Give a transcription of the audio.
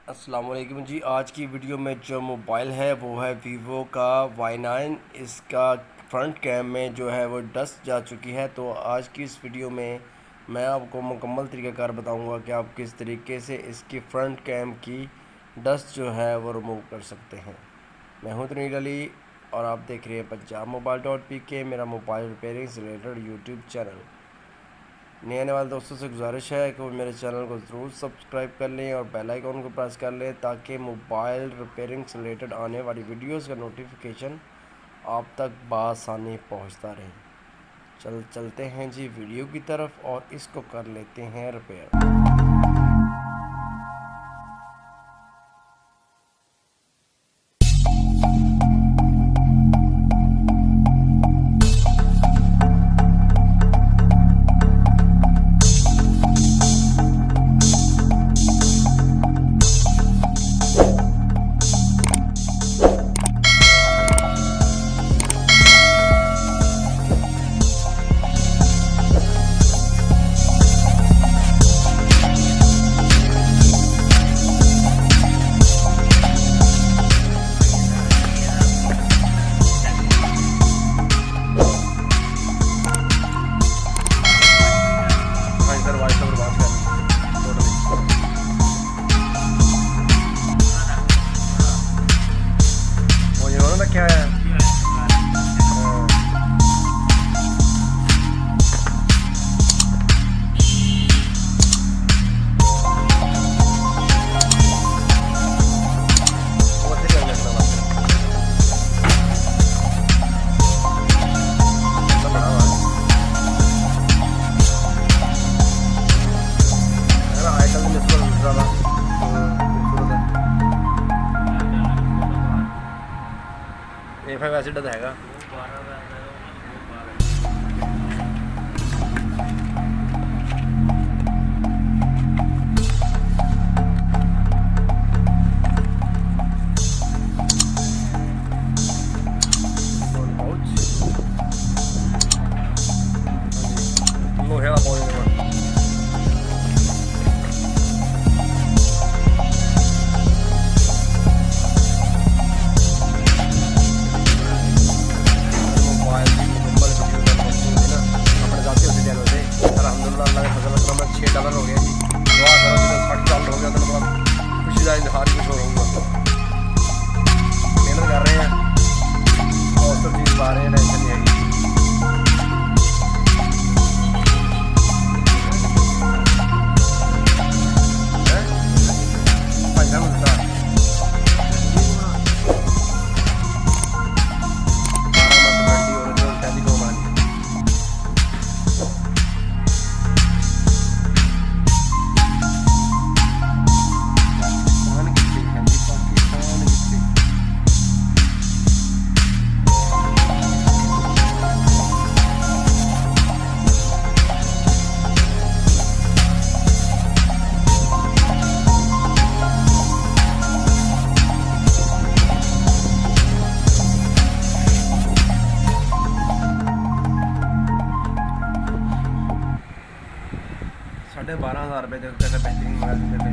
अस्सलाम वालेकुम जी। आज की वीडियो में जो मोबाइल है वो है वीवो का Y9। इसका फ्रंट कैम में जो है वो डस्ट जा चुकी है। तो आज की इस वीडियो में मैं आपको मुकम्मल तरीक़ाकार बताऊंगा कि आप किस तरीके से इसकी फ्रंट कैम की डस्ट जो है वो रिमूव कर सकते हैं। मैं हूं तनीर अली और आप देख रहे हैं पंजाब Mobile.pk, मेरा मोबाइल रिपेयरिंग से रिलेटेड यूट्यूब चैनल। नए आने वाले दोस्तों से गुजारिश है कि वो मेरे चैनल को ज़रूर सब्सक्राइब कर लें और बेल आइकन को प्रेस कर लें ताकि मोबाइल रिपेयरिंग से रिलेटेड आने वाली वीडियोस का नोटिफिकेशन आप तक बआसानी पहुंचता रहे। चलते हैं जी वीडियो की तरफ और इसको कर लेते हैं रिपेयर। क्या है A5 एसिड हैगा। लोहे वाला पाउच $6 हो गया जी। दुआ करो $60 हो गया तो मतलब खुशी का इजहार कुछ हो होगा। मेहनत कर रहे हैं और सब चीज़ पा रहे हैं, टेंशन नहीं आएगी। पैसा मिलता है $12,500 ਦੇ ਉੱਤੇ बेहतरीन मोबाइल